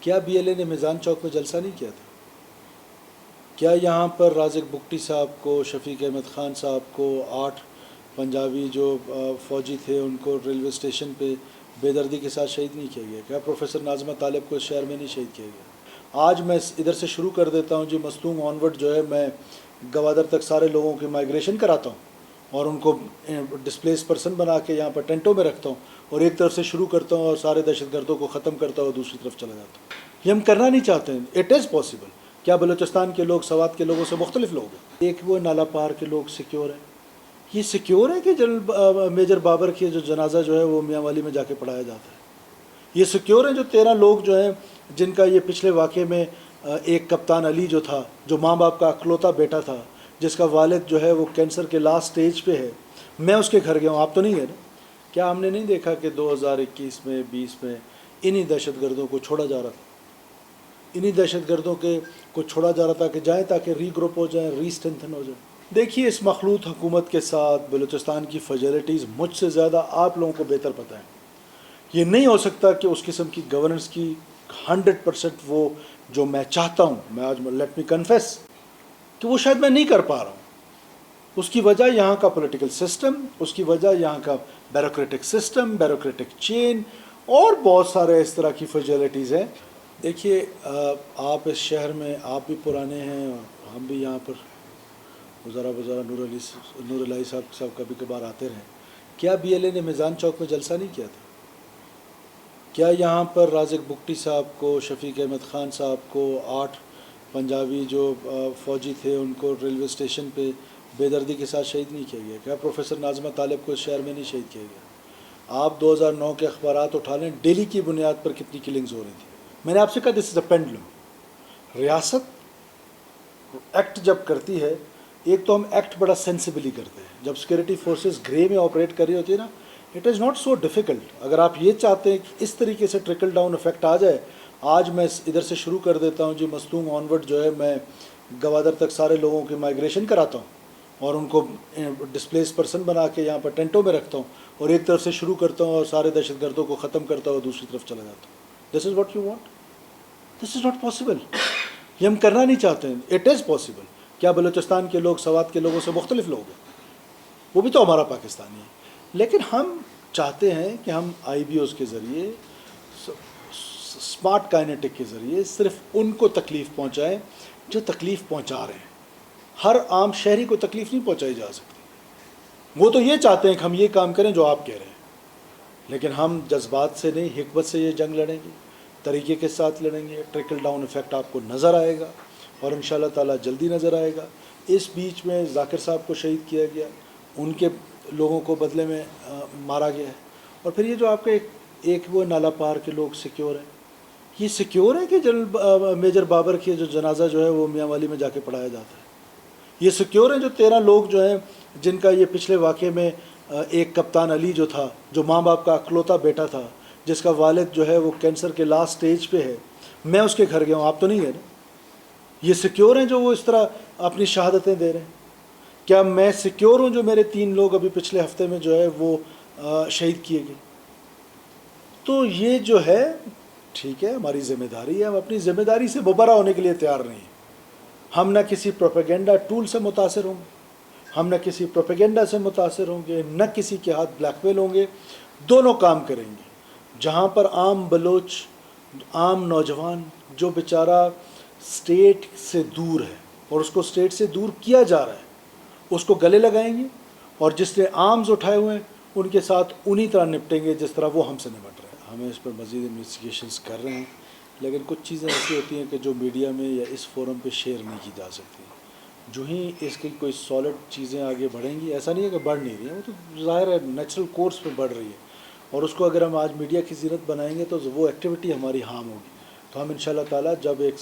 کیا be L A نے میزان چوک میں جلسہ نہیں کیا تھا؟ کیا یہاں پر رازق بگٹی صاحب کو، شفیق احمد خان صاحب کو، 8 پنجابی جو فوجی تھے ان کو ریلوے اسٹیشن پہ بے دردی کے ساتھ شہید نہیں کیا گیا؟ کیا پروفیسر ناظمہ طالب کو اس شہر میں نہیں شہید کیا گیا؟ آج میں ادھر سے شروع کر دیتا ہوں جی، مستونگ آنورڈ جو ہے میں گوادر تک سارے لوگوں کی مائیگریشن کراتا ہوں اور ان کو ڈسپلیس پرسن بنا کے یہاں پر ٹینٹوں میں رکھتا ہوں، اور ایک طرف سے شروع کرتا ہوں اور سارے دہشت گردوں کو ختم کرتا ہوں اور دوسری طرف چلا جاتا ہوں۔ یہ ہم کرنا نہیں چاہتے ہیں۔ It is possible. کیا بلوچستان کے لوگ سوات کے لوگوں سے مختلف لوگ ہیں؟ ایک وہ نالا پار کے لوگ سیکیور ہیں۔ یہ سیکیور ہے کہ جنرل میجر بابر کی جو جنازہ جو ہے وہ میاں والی میں جا کے پڑھایا جاتا ہے؟ یہ سیکیور ہیں جو 13 لوگ جو ہیں جن کا یہ پچھلے واقعے میں ایک کپتان علی جو تھا، جو ماں باپ کا اکلوتا بیٹا تھا، جس کا والد جو ہے وہ کینسر کے لاسٹ سٹیج پہ ہے، میں اس کے گھر گیا ہوں، آپ تو نہیں گئے نا؟ کیا ہم نے نہیں دیکھا کہ 2021 میں 20 میں انہی دہشت گردوں کو چھوڑا جا رہا تھا؟ انہی دہشت گردوں کو چھوڑا جا رہا تھا کہ جائیں تاکہ ری گروپ ہو جائیں، ری اسٹرینتھن ہو جائیں۔ دیکھیے، اس مخلوط حکومت کے ساتھ بلوچستان کی فیسلٹیز مجھ سے زیادہ آپ لوگوں کو بہتر پتہ ہے۔ یہ نہیں ہو سکتا کہ اس قسم کی گورننس کی 100% وہ جو میں چاہتا ہوں، میں آج لیٹ می کنفیس کہ وہ شاید میں نہیں کر پا رہا ہوں۔ اس کی وجہ یہاں کا پولیٹیکل سسٹم، اس کی وجہ یہاں کا بیوروکریٹک سسٹم، بیوروکریٹک چین، اور بہت سارے اس طرح کی فیسلٹیز ہیں۔ دیکھیے، آپ اس شہر میں آپ بھی پرانے ہیں اور ہم بھی یہاں پر گزارا نور الہی صاحب کبھی کبھار آتے رہے۔ کیا بی ایل اے نے میزان چوک میں جلسہ نہیں کیا تھا؟ کیا یہاں پر رازق بگٹی صاحب کو، شفیق احمد خان صاحب کو، 8 پنجابی جو فوجی تھے ان کو ریلوے اسٹیشن پہ بے دردی کے ساتھ شہید نہیں کیا گیا؟ کیا پروفیسر ناظمہ طالب کو اس شہر میں نہیں شہید کیا گیا؟ آپ 2009 کے اخبارات اٹھا لیں، ڈیلی کی بنیاد پر کتنی کلنگز ہو رہی تھی۔ میں نے آپ سے کہا دس از اے پینڈلم۔ ریاست ایکٹ جب کرتی ہے، ایک تو ہم ایکٹ بڑا سینسیبلی کرتے ہیں، جب سیکورٹی فورسز گرے میں آپریٹ کر رہی ہوتی ہے نا، it is not so difficult. اگر آپ یہ چاہتے ہیں کہ اس طریقے سے ٹرکل ڈاؤن افیکٹ آ جائے، آج میں ادھر سے شروع کر دیتا ہوں جی، مستونگ آنورڈ جو ہے میں گوادر تک سارے لوگوں کی مائیگریشن کراتا ہوں اور ان کو ڈسپلیس پرسن بنا کے یہاں پر ٹینٹوں میں رکھتا ہوں، اور ایک طرف سے شروع کرتا ہوں اور سارے دہشت گردوں کو ختم کرتا ہوں اور دوسری طرف چلا جاتا ہوں۔ This is what you want? This is not possible. یہ ہم کرنا نہیں چاہتے ہیں۔ It is possible. کیا بلوچستان کے لوگ سوات کے لوگوں سے مختلف لوگ ہیں؟ وہ بھی تو ہمارا پاکستانی ہے، لیکن ہم چاہتے ہیں کہ ہم آئی بی اوز کے ذریعے، اسمارٹ کائنیٹک کے ذریعے صرف ان کو تکلیف پہنچائیں جو تکلیف پہنچا رہے ہیں۔ ہر عام شہری کو تکلیف نہیں پہنچائی جا سکتی۔ وہ تو یہ چاہتے ہیں کہ ہم یہ کام کریں جو آپ کہہ رہے ہیں، لیکن ہم جذبات سے نہیں، حکمت سے یہ جنگ لڑیں گے، طریقے کے ساتھ لڑیں گے۔ ٹرکل ڈاؤن افیکٹ آپ کو نظر آئے گا، اور انشاءاللہ تعالیٰ جلدی نظر آئے گا۔ اس بیچ میں ذاکر صاحب کو شہید کیا گیا، ان کے لوگوں کو بدلے میں مارا گیا ہے، اور پھر یہ جو آپ کے ایک وہ نالا پار کے لوگ سیکیور ہیں۔ یہ سیکیور ہے کہ جنرل میجر بابر کی جو جنازہ جو ہے وہ میاں والی میں جا کے پڑھایا جاتا ہے؟ یہ سیکیور ہیں جو 13 لوگ جو ہیں جن کا یہ پچھلے واقعے میں ایک کپتان علی جو تھا، جو ماں باپ کا اکلوتا بیٹا تھا، جس کا والد جو ہے وہ کینسر کے لاسٹ سٹیج پہ ہے، میں اس کے گھر گیا ہوں، آپ تو نہیں گئے نا؟ یہ سیکیور ہیں جو وہ اس طرح اپنی شہادتیں دے رہے ہیں؟ کیا میں سیکیور ہوں جو میرے 3 لوگ ابھی پچھلے ہفتے میں جو ہے وہ شہید کیے گئے؟ تو یہ جو ہے ٹھیک ہے، ہماری ذمہ داری ہے، ہم اپنی ذمہ داری سے مبرہ ہونے کے لیے تیار نہیں ہیں۔ ہم نہ کسی پروپیگنڈا ٹول سے متاثر ہوں گے، ہم نہ کسی پروپیگنڈا سے متاثر ہوں گے، نہ کسی کے ہاتھ بلیک میل ہوں گے۔ دونوں کام کریں گے۔ جہاں پر عام بلوچ، عام نوجوان جو بیچارہ اسٹیٹ سے دور ہے اور اس کو اسٹیٹ سے دور کیا جا رہا ہے، اس کو گلے لگائیں گے، اور جس نے آرمز اٹھائے ہوئے ہیں ان کے ساتھ انہی طرح نپٹیں گے جس طرح وہ ہم سے نمٹ رہے ہیں۔ ہمیں اس پر مزید انویسٹیگیشنز کر رہے ہیں، لیکن کچھ چیزیں ایسی ہوتی ہیں کہ جو میڈیا میں یا اس فورم پہ شیئر نہیں کی جا سکتی۔ جو ہی اس کی کوئی سالڈ چیزیں آگے بڑھیں گی، ایسا نہیں ہے کہ بڑھ نہیں رہی ہیں، وہ تو ظاہر ہے نیچرل کورس پہ بڑھ رہی ہے، اور اس کو اگر ہم آج میڈیا کی زینت بنائیں گے تو وہ ایکٹیویٹی ہماری ہارم ہوگی۔ تو ہم انشاءاللہ تعالیٰ جب ایک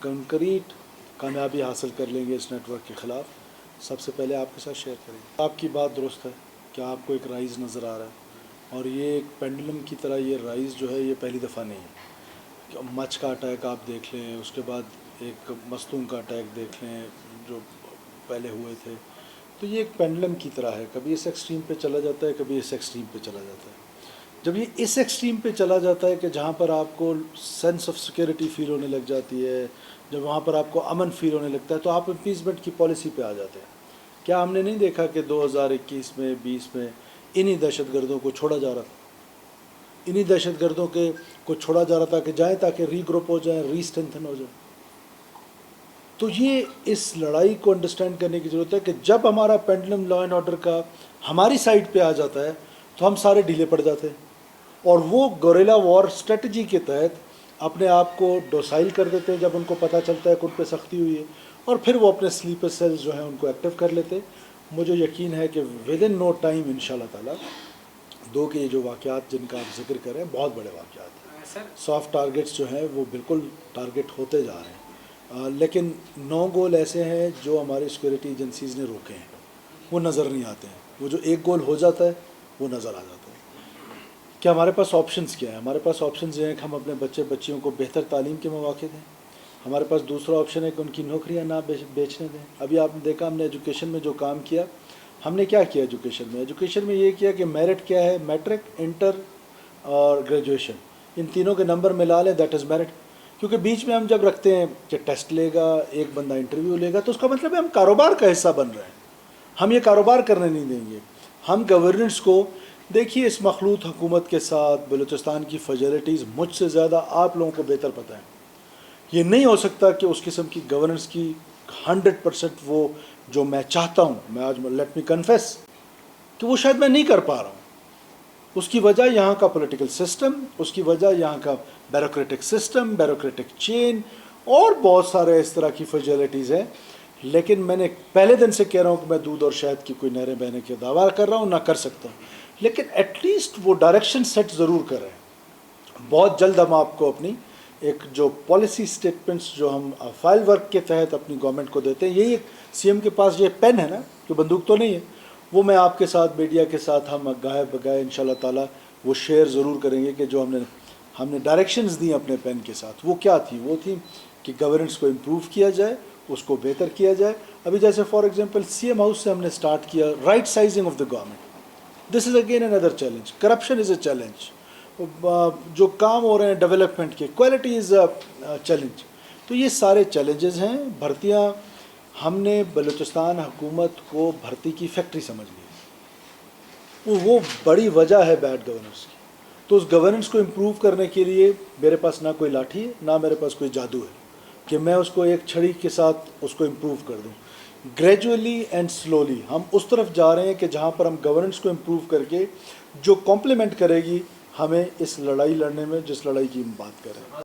کنکریٹ کامیابی حاصل کر لیں گے اس نیٹ ورک کے خلاف، سب سے پہلے آپ کے ساتھ شیئر کریں گے۔ آپ کی بات درست ہے کہ آپ کو ایک رائز نظر آ رہا ہے، اور یہ ایک پینڈولم کی طرح یہ رائز جو ہے یہ پہلی دفعہ نہیں ہے۔ مچھ کا اٹیک آپ دیکھ لیں، اس کے بعد ایک مستونگ کا اٹیک دیکھ لیں جو پہلے ہوئے تھے، تو یہ ایک پینڈولم کی طرح ہے، کبھی اس ایکسٹریم پہ چلا جاتا ہے، کبھی اس ایکسٹریم پہ چلا جاتا ہے۔ جب یہ اس ایکسٹریم پہ چلا جاتا ہے کہ جہاں پر آپ کو سینس آف سیکورٹی فیل ہونے لگ جاتی ہے، جب وہاں پر آپ کو امن فیل ہونے لگتا ہے، تو آپ اپیسمنٹ کی پالیسی پہ آ جاتے ہیں. کیا ہم نے نہیں دیکھا کہ 2021 میں 20 میں انہی دہشت گردوں کو چھوڑا جا رہا تھا، انہی دہشت گردوں کو چھوڑا جا رہا تھا کہ جائیں تاکہ ری گروپ ہو جائیں، ری اسٹرینتھن ہو جائیں. تو یہ اس لڑائی کو انڈرسٹینڈ کرنے کی ضرورت ہے کہ جب ہمارا پینڈلم لا اینڈ آرڈر کا ہماری سائڈ پہ آ جاتا ہے تو ہم سارے ڈھیلے پڑ جاتے ہیں، اور وہ گوریلا وار اسٹریٹجی کے تحت اپنے آپ کو ڈوسائل کر دیتے ہیں جب ان کو پتہ چلتا ہے کہ ان پہ سختی ہوئی ہے، اور پھر وہ اپنے سلیپر سیلز جو ہیں ان کو ایکٹیو کر لیتے. مجھے یقین ہے کہ ود ان نو ٹائم ان شاء اللہ تعالیٰ دو کے یہ جو واقعات جن کا آپ ذکر کریں بہت بڑے واقعات ہیں، سافٹ ٹارگیٹس جو ہیں وہ بالکل ٹارگیٹ ہوتے جا رہے ہیں، لیکن 9 گول ایسے ہیں جو ہماری سیکورٹی ایجنسیز نے روکے ہیں، وہ نظر نہیں آتے ہیں. وہ جو ایک گول ہو جاتا ہے وہ نظر آ جاتا ہے. کہ ہمارے پاس آپشنز کیا ہیں؟ ہمارے پاس آپشنز یہ ہیں کہ ہم اپنے بچیوں کو بہتر تعلیم کے مواقع دیں. ہمارے پاس دوسرا آپشن ہے کہ ان کی نوکریاں نہ بیچنے دیں. ابھی آپ نے دیکھا ہم نے ایجوکیشن میں جو کام کیا، ہم نے کیا کیا ایجوکیشن میں یہ کیا کہ میرٹ کیا ہے، میٹرک، انٹر اور گریجویشن، ان تینوں کے نمبر ملا لیں، دیٹ از میرٹ. کیونکہ بیچ میں ہم جب رکھتے ہیں کہ ٹیسٹ لے گا، ایک بندہ انٹرویو لے گا، تو اس کا مطلب ہے ہم کاروبار کا حصہ بن رہے ہیں. ہم یہ کاروبار کرنے نہیں دیں گے. ہم گورننس کو دیکھیے، اس مخلوط حکومت کے ساتھ بلوچستان کی فیسلٹیز مجھ سے زیادہ آپ لوگوں کو بہتر پتہ ہے. یہ نہیں ہو سکتا کہ اس قسم کی گورننس کی 100% وہ جو میں چاہتا ہوں، میں آج لیٹ می کنفیس کہ وہ شاید میں نہیں کر پا رہا ہوں. اس کی وجہ یہاں کا پولیٹیکل سسٹم، اس کی وجہ یہاں کا بیوروکریٹک سسٹم، بیوروکریٹک چین، اور بہت سارے اس طرح کی فیسلٹیز ہیں. لیکن میں نے پہلے دن سے کہہ رہا ہوں کہ میں دودھ اور شہد کی کوئی نہریں بہنے کے دعویٰ کر رہا ہوں، نہ کر سکتا ہوں، لیکن ایٹ لیسٹ وہ ڈائریکشن سیٹ ضرور کر رہے ہیں. بہت جلد ہم آپ کو اپنی ایک جو پالیسی سٹیٹمنٹس جو ہم فائل ورک کے تحت اپنی گورنمنٹ کو دیتے ہیں، یہی ایک سی ایم کے پاس یہ پین ہے نا، کہ بندوق تو نہیں ہے، وہ میں آپ کے ساتھ میڈیا کے ساتھ ہم گاہے بگاہے ان شاء اللہ تعالیٰ وہ شیئر ضرور کریں گے کہ جو ہم نے ڈائریکشنز دی اپنے پین کے ساتھ، وہ کیا تھی. وہ تھی کہ گورننس کو امپروو کیا جائے، اس کو بہتر کیا جائے. ابھی جیسے فار ایگزامپل سی ایم ہاؤس سے ہم نے سٹارٹ کیا right sizing of the government. This is again another challenge. Corruption is a challenge. جو کام ہو رہے ہیں ڈیولپمنٹ کے، کوالٹی از اے چیلنج. تو یہ سارے چیلنجز ہیں. بھرتیاں ہم نے بلوچستان حکومت کو بھرتی کی فیکٹری سمجھ لی، وہ بڑی وجہ ہے بیڈ گورننس کی. تو اس گورننس کو امپروو کرنے کے لیے میرے پاس نہ کوئی لاٹھی ہے، نہ میرے پاس کوئی جادو ہے کہ میں اس کو ایک چھڑی کے ساتھ اس کو امپروو کر دوں. گریجولی اینڈ سلولی ہم اس طرف جا رہے ہیں کہ جہاں پر ہم گورننس کو امپروو کر کے جو کمپلیمنٹ کرے گی ہمیں اس لڑائی لڑنے میں، جس لڑائی کی ہم بات کر رہے ہیں.